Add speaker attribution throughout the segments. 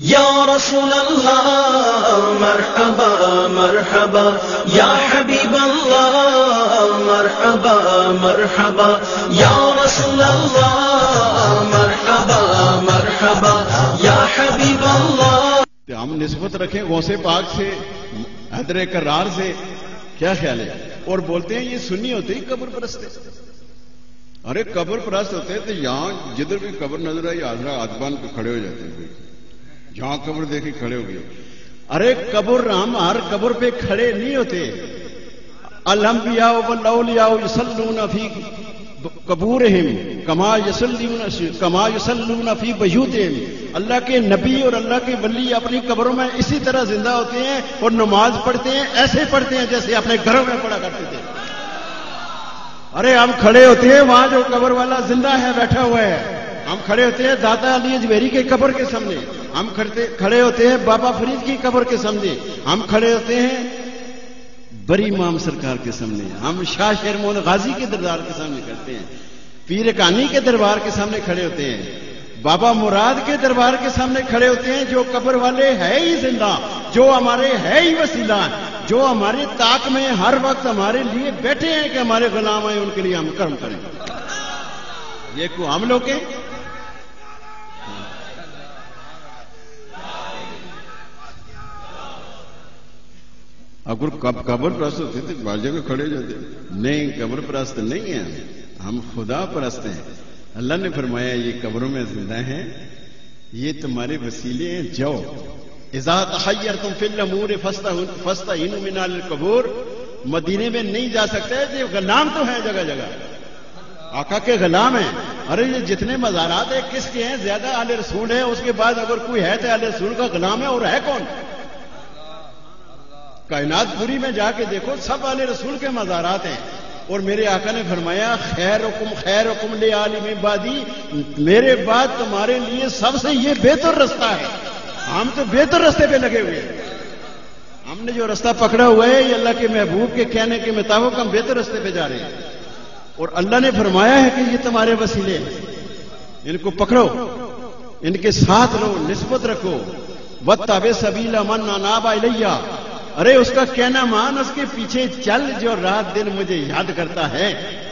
Speaker 1: یا رسول اللہ مرحبا مرحبا، یا حبیب اللہ مرحبا مرحبا، یا رسول اللہ مرحبا مرحبا، یا حبیب اللہ۔
Speaker 2: ہم نسبت رکھیں غوث پاک سے، حیدر کرار سے، کیا خیال ہے؟ اور بولتے ہیں یہ سنی ہوتے ہی قبر پرست ہے۔ ارے قبر پرست ہوتے ہیں تو یہاں جدھر بھی قبر نظر آئی آدھرا آدبان پہ کھڑے ہو جاتے ہیں، جہاں قبر دیکھی کھڑے ہو گئے۔ ارے قبر ہم ہر قبر پہ کھڑے نہیں ہوتے۔ الانبیاء والاولیاء یصلون فی قبورہم کما یصلون فی بیوتہم۔ اللہ کے نبی اور اللہ کے ولی اپنی قبروں میں اسی طرح زندہ ہوتے ہیں اور نماز پڑھتے ہیں، ایسے پڑھتے ہیں جیسے اپنے گھروں میں پڑھا کرتے تھے۔ ارے ہم کھڑے ہوتے ہیں وہاں جو قبر والا زندہ ہے، بیٹھا ہوا ہے۔ ہم کھڑے ہوتے ہیں داتا علی اجمیری کے قبر کے سامنے، ہم کھڑے ہوتے ہیں بابا فرید کی قبر کے سامنے، ہم کھڑے ہوتے ہیں بری امام سرکار کے سامنے، ہم شاہ شیر موہن غازی کے دربار کے سامنے کرتے ہیں، پیر کانی کے دربار کے سامنے کھڑے ہوتے ہیں، بابا مراد کے دربار کے سامنے کھڑے ہوتے ہیں، جو قبر والے ہے ہی زندہ، جو ہمارے ہے ہی وسیلہ، جو ہمارے طاق میں ہر وقت ہمارے لیے بیٹھے ہیں کہ ہمارے غلام ہیں، ان کے لیے ہم کرم کریں۔ یہ کو ہم لوگ ہیں۔ اگر قبر پرست ہوتے تو بعض جگہ کھڑے جاتے، نہیں قبر پرست نہیں ہیں، ہم خدا پرست ہیں۔ اللہ نے فرمایا یہ قبروں میں زندہ ہیں، یہ تمہارے وسیلے ہیں، جاؤ اذا تحیرتم فی الامور فاستعینوا من القبور۔ مدینے میں نہیں جا سکتے، یہ غلام تو ہیں جگہ جگہ، آقا کے غلام ہیں۔ ارے یہ جتنے مزارات ہیں کس کے ہیں؟ زیادہ اہل رسول ہیں، اس کے بعد اگر کوئی ہے تو اہل رسول کا غلام ہے، اور ہے کون؟ کائنات پوری میں جا کے دیکھو، سب اہل رسول کے مزارات ہیں۔ اور میرے آقا نے فرمایا خیرکم لآل من بعدی، میرے بعد تمہارے لیے سب سے یہ بہتر رستہ ہے۔ ہم تو بہتر رستے پہ لگے ہوئے ہیں، ہم نے جو رستہ پکڑا ہوا ہے یہ اللہ کے محبوب کے کہنے کے مطابق ہم بہتر رستے پہ جا رہے ہیں۔ اور اللہ نے فرمایا ہے کہ یہ تمہارے وسیلے ہیں، ان کو پکڑو، ان کے ساتھ رہو، نسبت رکھو۔ واتبع سبیل من اناب الی، ارے اس کا کہنا مان، اس کے پیچھے چل جو رات دن مجھے یاد کرتا ہے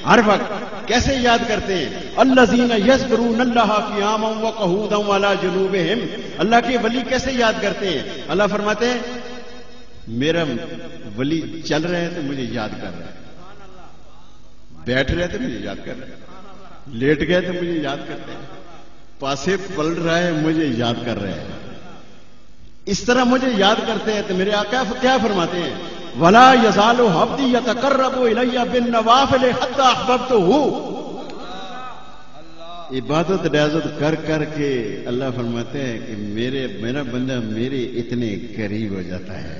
Speaker 2: ہر وقت۔ کیسے یاد کرتے ہیں؟ الذین یذکرون اللہ قیاما وقعودا وعلی جنوبہم۔ اللہ کے ولی کیسے یاد کرتے ہیں؟ اللہ فرماتے ہیں میرا ولی چل رہا ہے تو مجھے یاد کر رہا ہے، بیٹھ رہے تو مجھے یاد کر رہا ہے، لیٹ گئے تو مجھے یاد کرتے ہیں، پاسے پلٹ رہا ہے مجھے یاد کر رہے ہیں، اس طرح مجھے یاد کرتے ہیں۔ تو میرے آقا کیا فرماتے ہیں؟ وَلَا يَزَالُ عَبْدِي يَتَقَرَّبُ إِلَيَّ بِالنَّوَافِلِ حَتَّى أَحْبَبْتُهُ۔ عبادت ریاضت کر کر کے اللہ فرماتے ہیں کہ میرا بندہ میرے اتنے قریب ہو جاتا ہے۔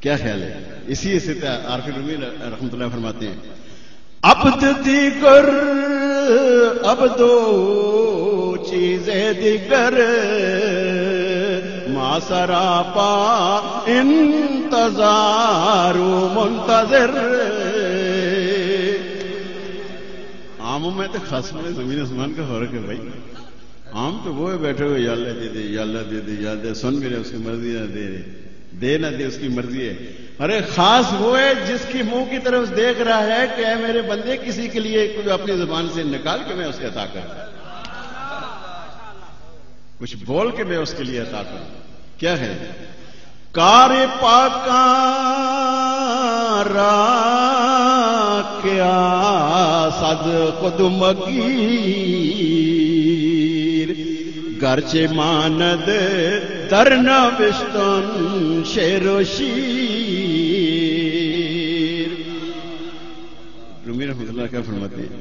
Speaker 2: کیا خیال ہے؟ اسی سے عارف رومی رحمۃ اللہ فرماتے ہیں عبد دیگر اب دو چیزیں دیگر ما سراپا انتظار منتظر۔ عاموں میں تو خاص میں زمین آسمان کا فرق ہے بھائی۔ عام تو وہ بیٹھے ہوئے یا اللہ دے دے یا اللہ دے دے یا دے، سن میرے اس کی مرضی نہ دے نہ دے اس کی مرضی ہے۔ ارے خاص وہ ہے جس کی منہ کی طرف دیکھ رہا ہے کہ اے میرے بندے کسی کے لیے کچھ اپنی زبان سے نکال کے میں اسے عطا کروں، کچھ بول کے میں اس کے لیے عطا کروں۔ کیا ہے؟ کار پاکاں را کیا صد قدم گیر گرچہ ماند در نوشتن شعر و شیر۔ رومی رحمۃ اللہ کیا فرماتے ہیں؟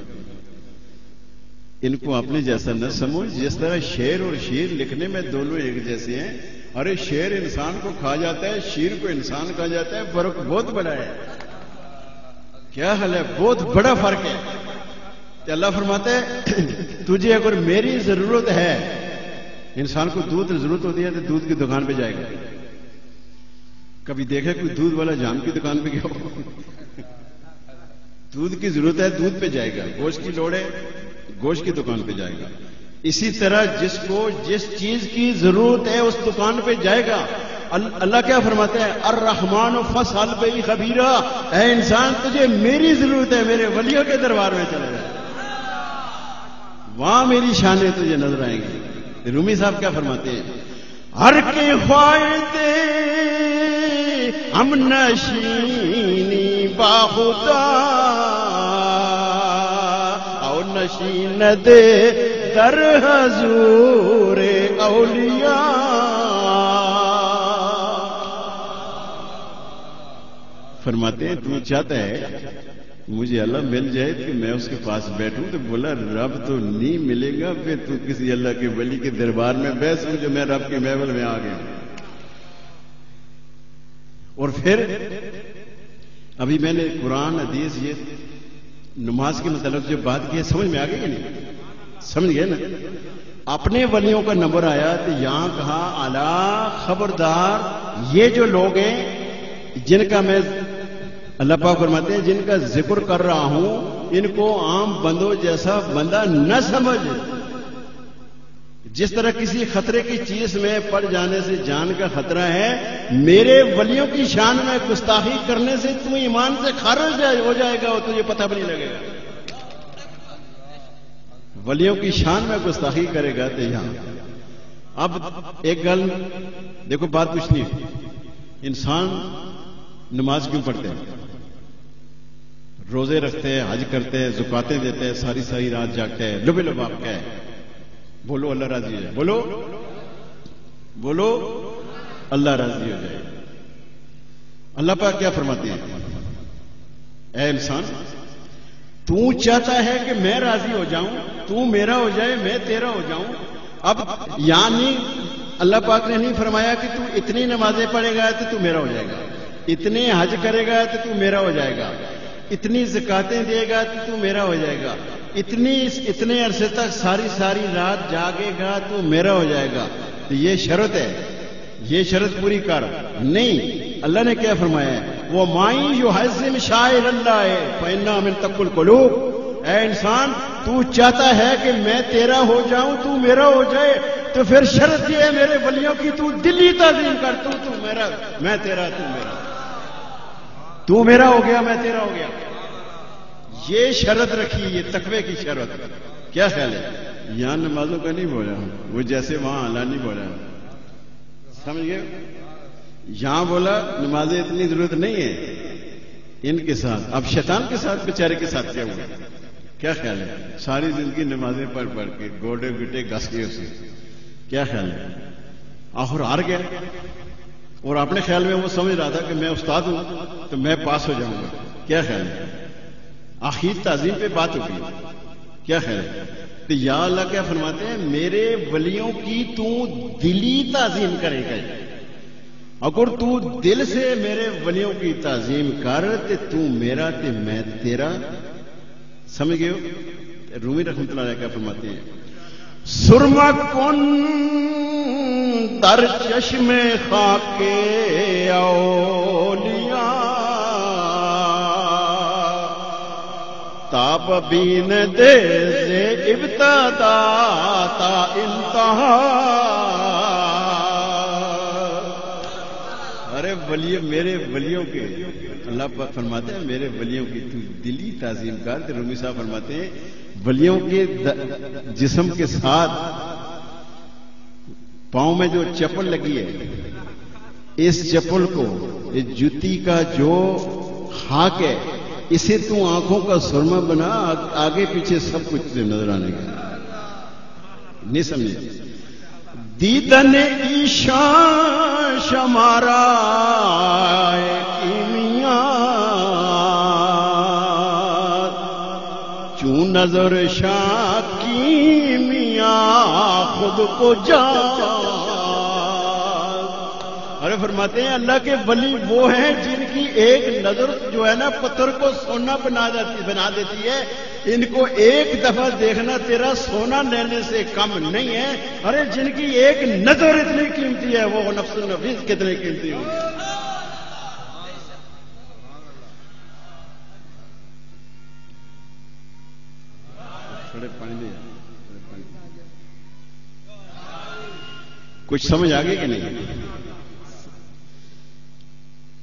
Speaker 2: ان کو اپنے جیسا نہ سمجھ، جس طرح شعر اور شیر لکھنے میں دونوں ایک جیسے ہیں۔ ارے شعر انسان کو کھا جاتا ہے، شیر کو انسان کھا جاتا ہے، فرق بہت بڑا ہے۔ کیا حال ہے؟ بہت بڑا فرق ہے۔ تو اللہ فرماتا ہے تجھے اگر میری ضرورت ہے، انسان کو دودھ ضرورت ہوتی ہے تو دودھ کی دکان پہ جائے گا۔ کبھی دیکھے کوئی دودھ والا جام کی دکان پہ گیا ہو؟ دودھ کی ضرورت ہے دودھ پہ جائے گا، گوشت کی لوڑ ہے گوشت کی دکان پہ جائے گا۔ اسی طرح جس کو جس چیز کی ضرورت ہے اس دکان پہ جائے گا. اللہ کیا فرماتا ہے؟ الرحمن فاسأل بی خبیرا، اے انسان تجھے میری ضرورت ہے، میرے ولیوں کے دربار میں چلے جائے، وہاں میری شانیں تجھے نظر آئیں گی. رومی صاحب کیا فرماتے ہیں؟ ہر کے خواہد ہم نشینی باخدا او نشین دے در حضور اولیاء. فرماتے ہیں تو چاہتا ہے مجھے اللہ مل جائے کہ میں اس کے پاس بیٹھوں، تو بولا رب تو نہیں ملے گا، پھر تو کسی اللہ کے ولی کے دربار میں بیٹھ سمجھو میں رب کے محفل میں آ گیا. اور پھر ابھی میں نے قرآن حدیث یہ نماز کے متعلق جو بات کی ہے سمجھ میں آ گئی کہ نہیں؟ سمجھ گئے نا؟ اپنے ولیوں کا نمبر آیا تو یہاں کہا اعلیٰ خبردار یہ جو لوگ ہیں جن کا میں اللہ پاک فرماتے ہیں جن کا ذکر کر رہا ہوں ان کو عام بندوں جیسا بندہ نہ سمجھ. جس طرح کسی خطرے کی چیز میں پڑ جانے سے جان کا خطرہ ہے، میرے ولیوں کی شان میں گستاخی کرنے سے تو ایمان سے خارج ہو جائے گا اور تجھے پتہ بھی نہیں لگے گا. ولیوں کی شان میں گستاخی کرے گا تو یہاں اب ایک گل دیکھو، بات کچھ نہیں. انسان نماز کیوں پڑھتے ہیں؟ روزے رکھتے ہیں، حج کرتے ہیں، زکاتیں دیتے ہیں، ساری ساری رات جاگتے ہیں. لبے لب آپ کا ہے، بولو اللہ راضی ہو جائے، بولو بولو اللہ راضی ہو جائے. اللہ پاک کیا فرماتے ہیں؟ اے انسان تو چاہتا ہے کہ میں راضی ہو جاؤں، تو میرا ہو جائے، میں تیرا ہو جاؤں. اب یعنی اللہ پاک نے نہیں فرمایا کہ تو اتنی نمازیں پڑھے گا تو میرا ہو جائے گا، اتنے حج کرے گا تو میرا ہو جائے گا، اتنی زکاتیں دے گا تو میرا ہو جائے گا، اتنے عرصے تک ساری ساری رات جاگے گا تو میرا ہو جائے گا. تو یہ شرط ہے، یہ شرط پوری کر. نہیں، اللہ نے کیا فرمایا ہے؟ وہ مائی یحزم شائر اللہ ہے فإنہا من تقوی القلوب. اے انسان تو چاہتا ہے کہ میں تیرا ہو جاؤں، تو میرا ہو جائے، تو پھر شرط یہ ہے میرے ولیوں کی تو دلی تعظیم کر. تو میرا، میں تیرا، تو میرا، تو میرا ہو گیا، میں تیرا ہو گیا. یہ شرط رکھی، یہ تقوی کی شرط. کیا خیال ہے؟ یہاں نمازوں کا نہیں بولا، وہ جیسے وہاں اللہ نہیں بولا، سمجھ گئے؟ یہاں بولا نمازیں اتنی ضرورت نہیں ہے ان کے ساتھ. اب شیطان کے ساتھ بیچارے کے ساتھ کیا ہوا؟ کیا خیال ہے؟ ساری زندگی نمازیں پڑھ پڑھ کے گوڑے گٹے گھس کے اسے، کیا خیال ہے؟ آخر ہار گیا. اور اپنے خیال میں وہ سمجھ رہا تھا کہ میں استاد ہوں تو میں پاس ہو جاؤں گا. کیا خیال ہے؟ آخر تعظیم پہ بات ہو گئی. کیا خیال ہے؟ تو یا اللہ کیا فرماتے ہیں؟ میرے ولیوں کی تو دلی تعظیم کرے گا. اگر تو دل سے میرے ولیوں کی تعظیم کر تو میرا تے میں تیرا. سمجھ گئے ہو؟ رومی رحمۃ اللہ علیہ کیا فرماتے ہیں؟ سرما کن در چشم خاک اولیاء تاب بین دے سے ابتدا تا انتہا. ارے ولی، میرے ولیوں کے اللہ پاک فرماتے ہیں میرے ولیوں کی تو دلی تعظیم کر. تو رومی صاحب فرماتے ہیں ولیوں کے جسم کے ساتھ پاؤں میں جو چپل لگی ہے، اس چپل کو، اس جوتی کا جو خاک ہے، اسے تو آنکھوں کا سرما بنا، آگے پیچھے سب کچھ نظر آنے کا. نہیں سمجھے؟ دیدن ایشان شمارا کیمیا چون نظر شاہ کیمیا خود کو جا. ارے فرماتے ہیں اللہ کے ولی وہ ہیں جن کی ایک نظر جو ہے نا پتھر کو سونا بنا دیتی ہے. ان کو ایک دفعہ دیکھنا تیرا سونا لینے سے کم نہیں ہے. ارے جن کی ایک نظر اتنی قیمتی ہے وہ نفس النفیس کتنے قیمتی ہوں. کچھ سمجھ آ گئی کہ نہیں؟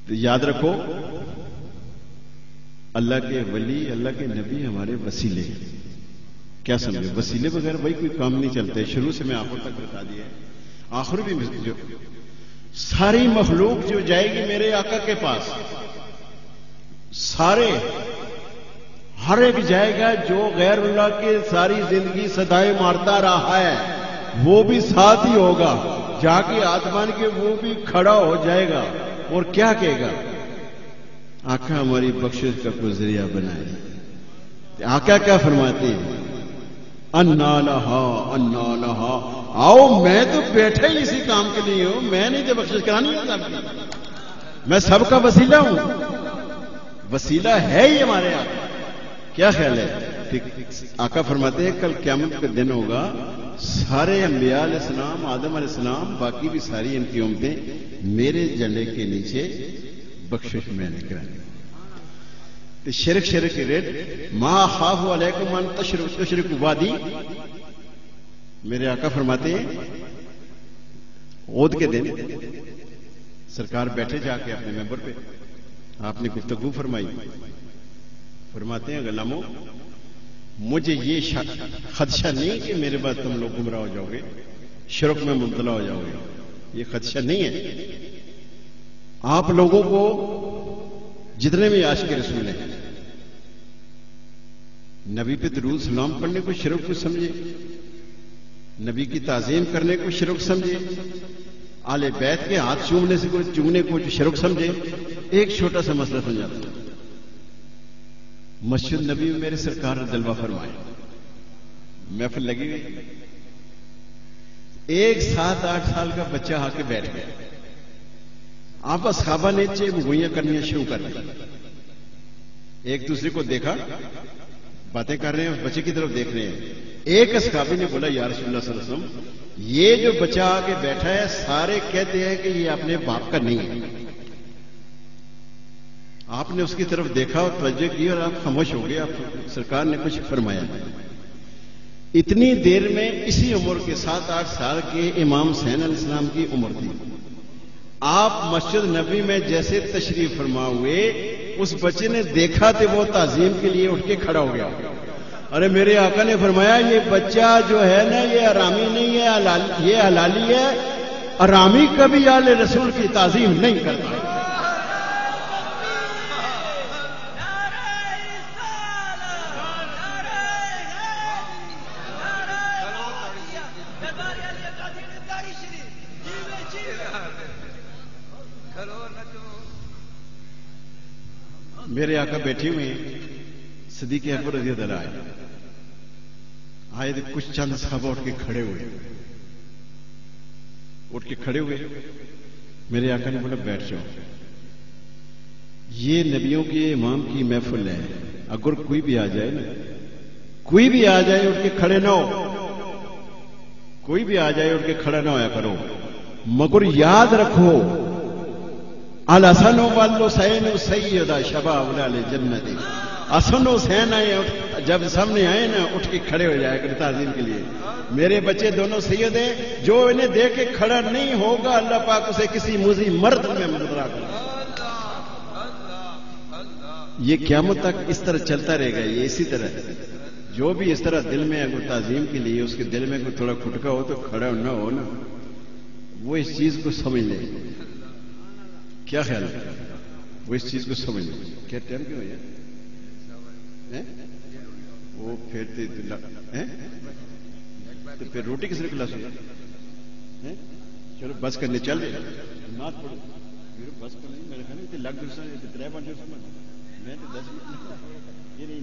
Speaker 2: تو یاد رکھو اللہ کے ولی، اللہ کے نبی ہمارے وسیلے. کیا سمجھو؟ وسیلے بغیر بھائی کوئی کام نہیں چلتے. شروع سے میں آخر تک بتا دیا ہے. آخر بھی جو ساری مخلوق جو جائے گی میرے آقا کے پاس، سارے ہر ایک جائے گا جو غیر اللہ کے ساری زندگی صدائے مارتا رہا ہے، وہ بھی ساتھ ہی ہوگا. جا کے آتمان کے وہ بھی کھڑا ہو جائے گا اور کیا کہے گا؟ آقا ہماری بخشش کا کوئی ذریعہ بنائے. آقا کیا فرماتے ہیں؟ انا لہا انا لہا. آؤ میں تو بیٹھا ہی اسی کام کے لیے ہوں، میں نہیں تو بخشش کرانی ہے سب کی، میں سب کا وسیلہ ہوں. وسیلہ ہے ہی ہمارے آقا. کیا خیال ہے؟ آقا فرماتے ہیں کل قیامت کا دن ہوگا، سارے انبیاء علیہ السلام، آدم علیہ السلام، باقی بھی ساری ان کی امتیں میرے جھنڈے کے نیچے بخشش میں نے کرانی. تو شرک کی ریٹ ما خاف علیکم ان تشرک وادی. میرے آقا فرماتے ہیں عود کے دن سرکار بیٹھے جا کے اپنے ممبر پہ، آپ نے گفتگو فرمائی. فرماتے ہیں غلاموں مجھے یہ خدشہ نہیں کہ میرے بعد تم لوگ گمراہ ہو جاؤ گے، شرک میں مبتلا ہو جاؤ گے. یہ خدشہ نہیں ہے. آپ لوگوں کو جتنے بھی عاشق رسول ہیں نبی پہ درود سلام پڑھنے کو شرک کو سمجھے، نبی کی تعظیم کرنے کو شرک سمجھے، آل بیت کے ہاتھ چومنے کو شرک سمجھے. ایک چھوٹا سا مسئلہ سمجھاتا ہوں. مسجد نبی میں میرے سرکار نے جلوہ فرمائے، محفل لگی ہوئی، ایک 7-8 سال کا بچہ آ کے بیٹھ گیا. آپ اصحابہ نے گوئیاں کرنی شروع کر دی. ایک دوسرے کو دیکھا، باتیں کر رہے ہیں، اس بچے کی طرف دیکھ رہے ہیں. ایک اصحابی نے بولا یا رسول اللہ صلی اللہ علیہ وسلم یہ جو بچہ آ کے بیٹھا ہے سارے کہتے ہیں کہ یہ اپنے باپ کا نہیں ہے. آپ نے اس کی طرف دیکھا اور توجہ کی اور آپ خاموش ہو گئے. آپ سرکار نے کچھ فرمایا. اتنی دیر میں اسی عمر کے 7-8 سال کے امام حسین علیہ السلام کی عمر تھی. آپ مسجد نبی میں جیسے تشریف فرما ہوئے اس بچے نے دیکھا تو وہ تعظیم کے لیے اٹھ کے کھڑا ہو گیا. ارے میرے آقا نے فرمایا یہ بچہ جو ہے نا یہ حرامی نہیں ہے، یہ حلالی ہے. حرامی کبھی آل رسول کی تعظیم نہیں کرتا. میرے آقا بیٹھے ہوئے صدیق اکبر رضی اللہ عنہ آئے تو کچھ چند صحابہ اٹھ کے کھڑے ہوئے. میرے آقا نے بولا بیٹھ جاؤ، یہ نبیوں کے امام کی محفل ہے، اگر کوئی بھی آ جائے نا، کوئی بھی آ جائے اٹھ کے کھڑے نہ ہو، کوئی بھی آ جائے اٹھ کے کھڑا نہ ہویا کرو، مگر یاد رکھو الحسن والحسین سیدا شباب اہل جنت. حسن حسین آئے جب سامنے آئے نا اٹھ کے کھڑے ہو جائے کر تعظیم کے لیے. میرے بچے دونوں سید ہیں، جو انہیں دیکھ کے کھڑا نہیں ہوگا اللہ پاک اسے کسی موذی مرد میں مبتلا کرے. یہ قیامت تک اس طرح چلتا رہے گا. یہ اسی طرح جو بھی اس طرح دل میں اگر تعظیم کے لیے اس کے دل میں کوئی تھوڑا کھٹکا ہو تو کھڑا نہ ہو نا، وہ اس چیز کو سمجھ لے. کیا خیال ہے؟ وہ اس چیز کو سمجھ لے. کیا ٹائم کیوں ہے؟ وہ پھر تو پھر روٹی کس نے کلاس ہوگا؟ چلو بس کرنے چل رہے نات پڑھو. بس کو نہیں میرے خیال میں لگ ترے پانچ میں تو 10 منٹ یہ نہیں.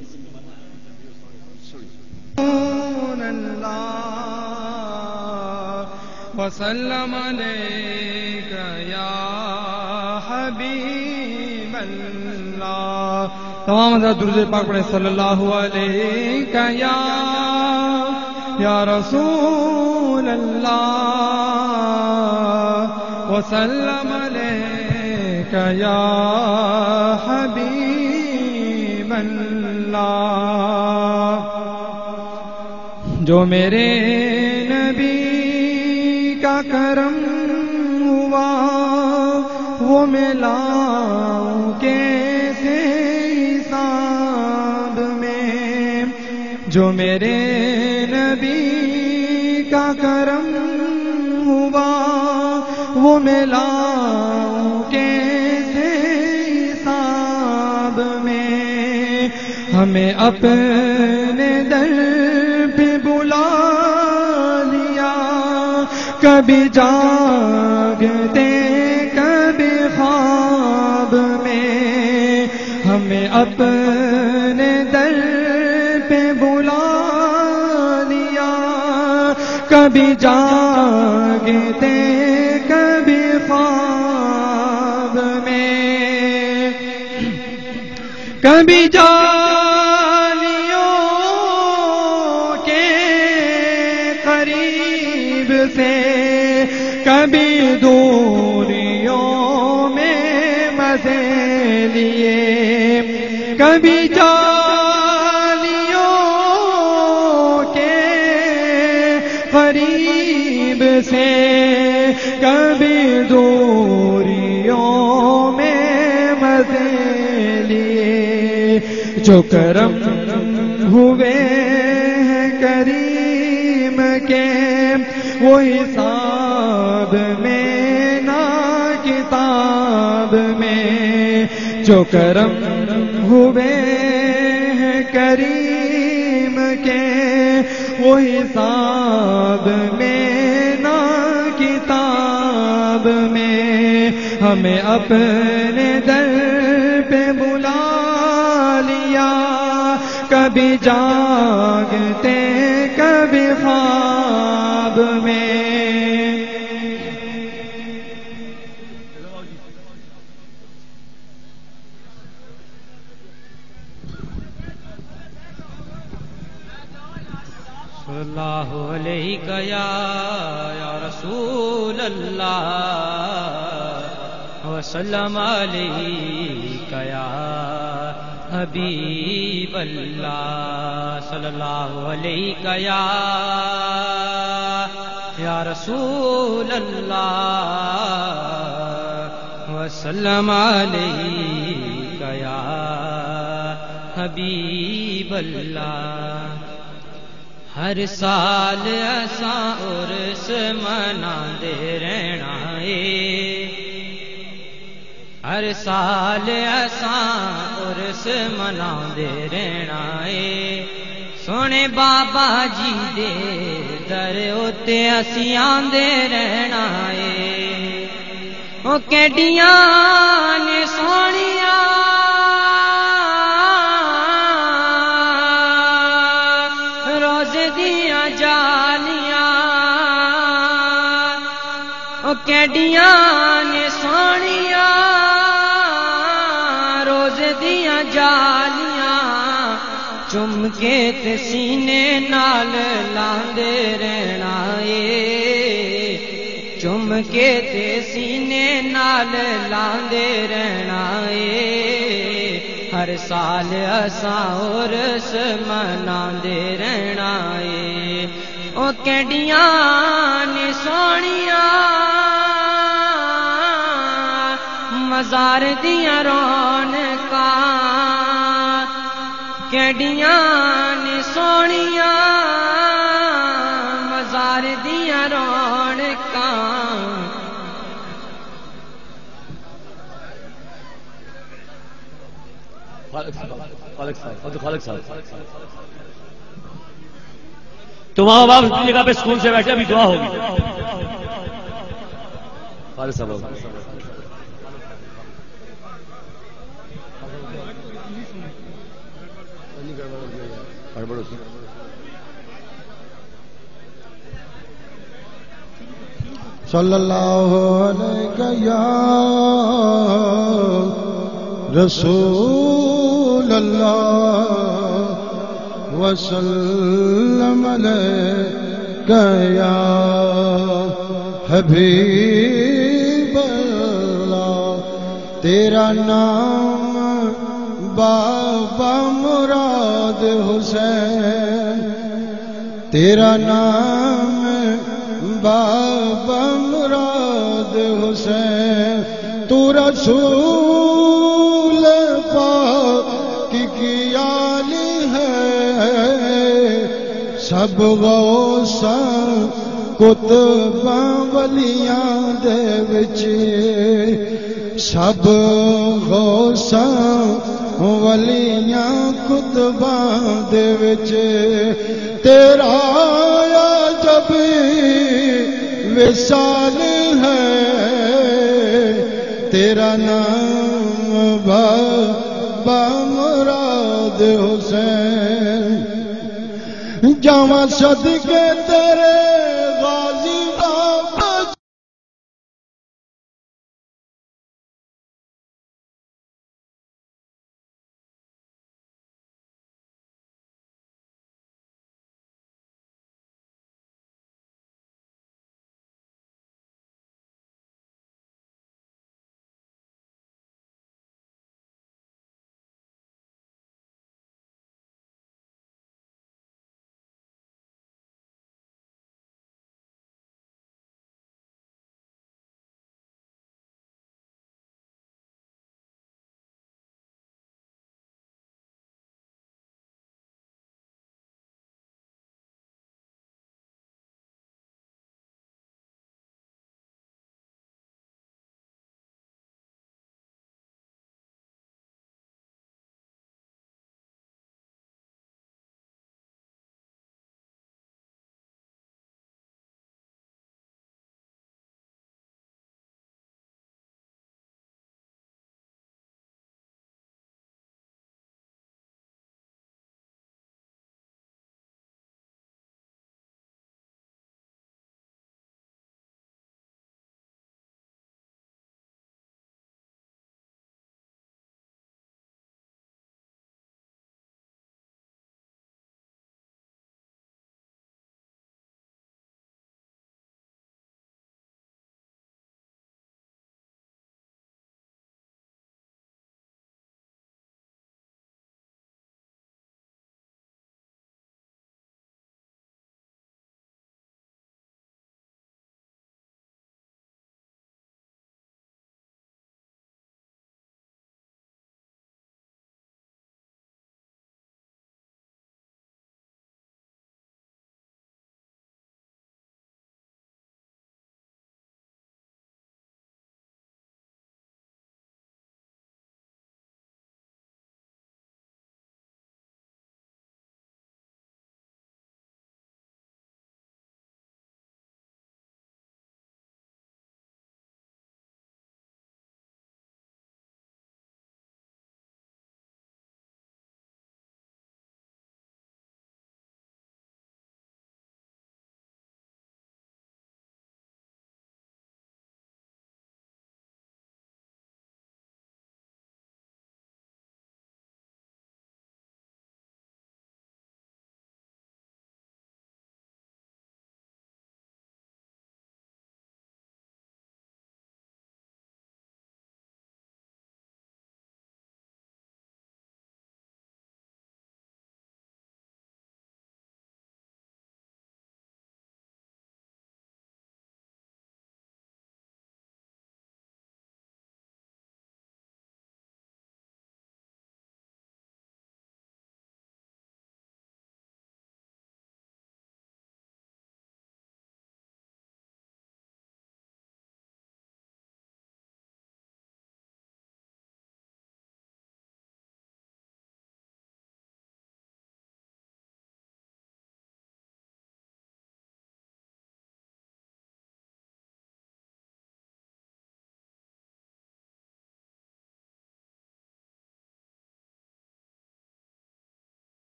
Speaker 3: وسلم علیک یا حبیب اللہ. تمام حضرات درود پاک پڑھیں صلی اللہ علیہ یا رسول اللہ وسلم علیک یا حبیب اللہ. جو میرے نبی کا کرم ہوا وہ ملاؤں کیسے حساب میں، جو میرے نبی کا کرم ہوا وہ ملاؤں کیسے حساب میں، ہمیں اپنے در پہ بلا لیا، کبھی جاگتے کبھی خواب میں، ہمیں اپنے در پہ بلا لیا، کبھی جاگتے کبھی خواب میں، کبھی جالیوں کے قریب سے، کبھی دوریوں میں مزے لیے، کبھی جالیوں کے قریب سے، کبھی دوریوں میں مزے لیے، جو کرم ہوئے ہیں کریم کے وہ حساب میں نہ کتاب میں، جو کرم ہوئے ہیں کریم کے وہ حساب میں نہ کتاب میں، ہمیں اپنے در پہ بلا لیا، کبھی جاگتے کبھی خواب میں۔
Speaker 4: صلی اللہ علیہ یا رسول اللہ وسلم علیہ یا حبیب اللہ، صلی اللہ علیہ یا رسول اللہ وسلم علیہ یا حبیب اللہ۔ ہر سال اساں عرس مناندے رہنا ہے، ہر سال اساں عرس مناندے رہنا ہے، سونے بابا جی دے در اتے اسی آندے رہنا ہے، او کیڈیاں نے سونیاں کیڈیاں نے سونیاں روز دیاں جالیاں، چم کے تے سینے نال لاندے رہنا اے، چم کے تے سینے نال لاندے رہنا اے، ہر سال اساں عرس مناندے رہنا اے، او کیڈیاں نے سونیاں مزار دیاں رونقاں، کیڈیاں نے سونیاں مزار دیاں رونقاں،
Speaker 5: خالق صاحب تو وہاں باپ اپنی جگہ پہ سکون سے بیٹھے، ابھی دعا ہوگی۔ خالق صاحب
Speaker 6: صلی اللہ علیہ یا رسول اللہ وسلم علیہ یا حبیب اللہ، تیرا نام بابا مراد حسین، تیرا نام بابا مراد حسین تو رسول پاک کی آلی ہے سب غوثاں کتباں ولیاں دے وچ سب غوثاں ولیاں کتباں دے وچ تیرا جب وصال ہے تیرا نام بابا مراد حسین جاواں صدقے